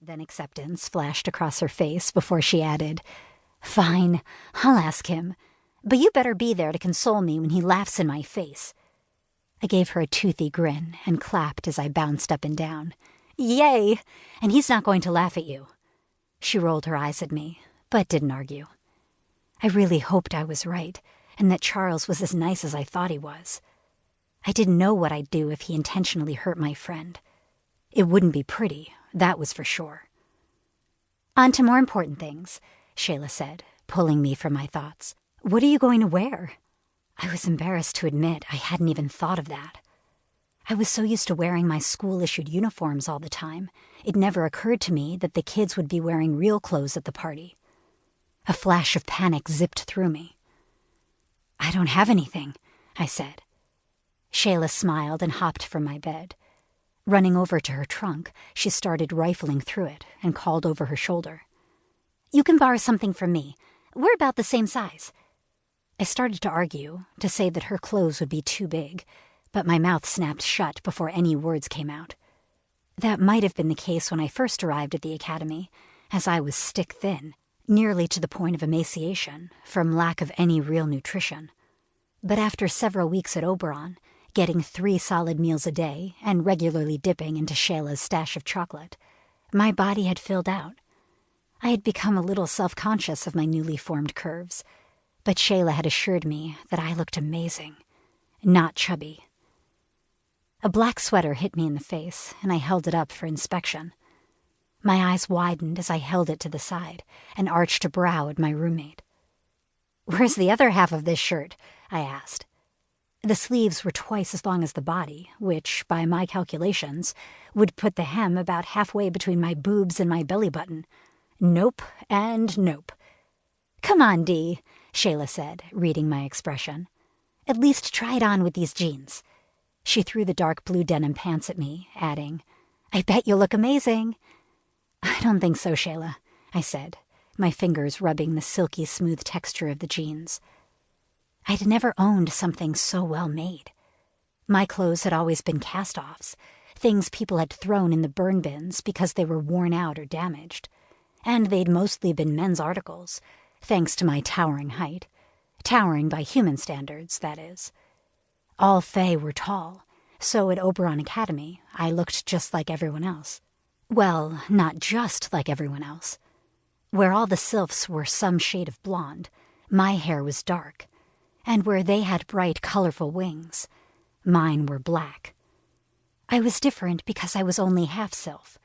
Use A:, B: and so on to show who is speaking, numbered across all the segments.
A: Then acceptance flashed across her face before she added, "Fine, I'll ask him. But you better be there to console me when he laughs in my face." I gave her a toothy grin and clapped as I bounced up and down. "Yay! And he's not going to laugh at you." She rolled her eyes at me, but didn't argue. I really hoped I was right, and that Charles was as nice as I thought he was. I didn't know what I'd do if he intentionally hurt my friend. It wouldn't be pretty, that was for sure. "On to more important things," Shaela said, pulling me from my thoughts. "What are you going to wear?" I was embarrassed to admit I hadn't even thought of that. I was so used to wearing my school-issued uniforms all the time, it never occurred to me that the kids would be wearing real clothes at the party. A flash of panic zipped through me. "I don't have anything," I said. Shaela smiled and hopped from my bed. Running over to her trunk, she started rifling through it and called over her shoulder, "You can borrow something from me. We're about the same size." I started to argue, to say that her clothes would be too big, but my mouth snapped shut before any words came out. That might have been the case when I first arrived at the academy, as I was stick-thin, nearly to the point of emaciation, from lack of any real nutrition. But after several weeks at Oberon, getting 3 solid meals a day and regularly dipping into Shaela's stash of chocolate, my body had filled out. I had become a little self-conscious of my newly formed curves, but Shaela had assured me that I looked amazing, not chubby. A black sweater hit me in the face, and I held it up for inspection. My eyes widened as I held it to the side and arched a brow at my roommate. "Where's the other half of this shirt?" I asked. The sleeves were twice as long as the body, which, by my calculations, would put the hem about halfway between my boobs and my belly button. Nope and nope. "Come on, Dee," Shaela said, reading my expression. "At least try it on with these jeans." She threw the dark blue denim pants at me, adding, "I bet you'll look amazing." "I don't think so, Shaela," I said, my fingers rubbing the silky smooth texture of the jeans. I'd never owned something so well made. My clothes had always been cast-offs, things people had thrown in the burn bins because they were worn out or damaged. And they'd mostly been men's articles, thanks to my towering height. Towering by human standards, that is. All Fae were tall, so at Oberon Academy I looked just like everyone else. Well, not just like everyone else. Where all the sylphs were some shade of blonde, my hair was dark, and where they had bright, colorful wings, mine were black. I was different because I was only half sylph.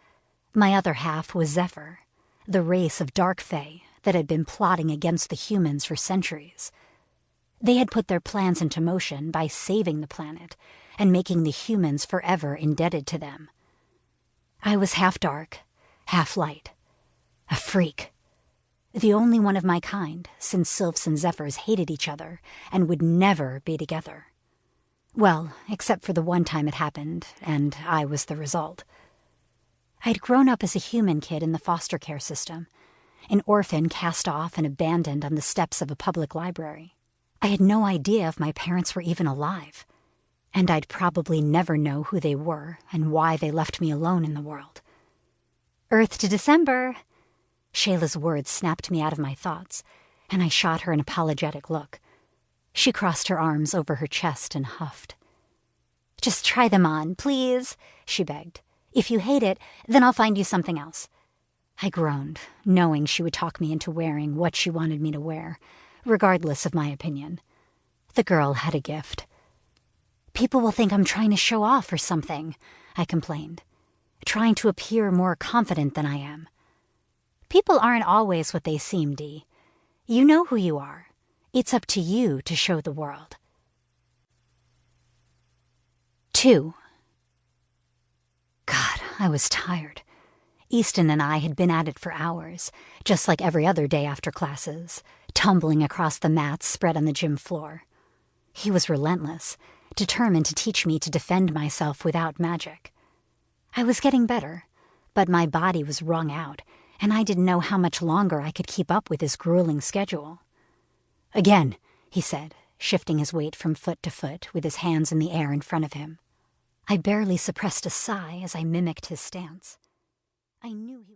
A: My other half was Zephyr, the race of dark Fae that had been plotting against the humans for centuries. They had put their plans into motion by saving the planet and making the humans forever indebted to them. I was half dark, half light. A freak. The only one of my kind, since sylphs and zephyrs hated each other and would never be together. Well, except for the one time it happened, and I was the result. I'd grown up as a human kid in the foster care system, an orphan cast off and abandoned on the steps of a public library. I had no idea if my parents were even alive, and I'd probably never know who they were and why they left me alone in the world. "Earth to December!" Shayla's words snapped me out of my thoughts, and I shot her an apologetic look. She crossed her arms over her chest and huffed. "Just try them on, please," she begged. "If you hate it, then I'll find you something else." I groaned, knowing she would talk me into wearing what she wanted me to wear, regardless of my opinion. The girl had a gift. "People will think I'm trying to show off or something," I complained. "Trying to appear more confident than I am." "People aren't always what they seem, Dee. You know who you are. It's up to you to show the world." 2. God, I was tired. Easton and I had been at it for hours, just like every other day after classes, tumbling across the mats spread on the gym floor. He was relentless, determined to teach me to defend myself without magic. I was getting better, but my body was wrung out, and I didn't know how much longer I could keep up with his grueling schedule. "Again," he said, shifting his weight from foot to foot with his hands in the air in front of him. I barely suppressed a sigh as I mimicked his stance. I knew he was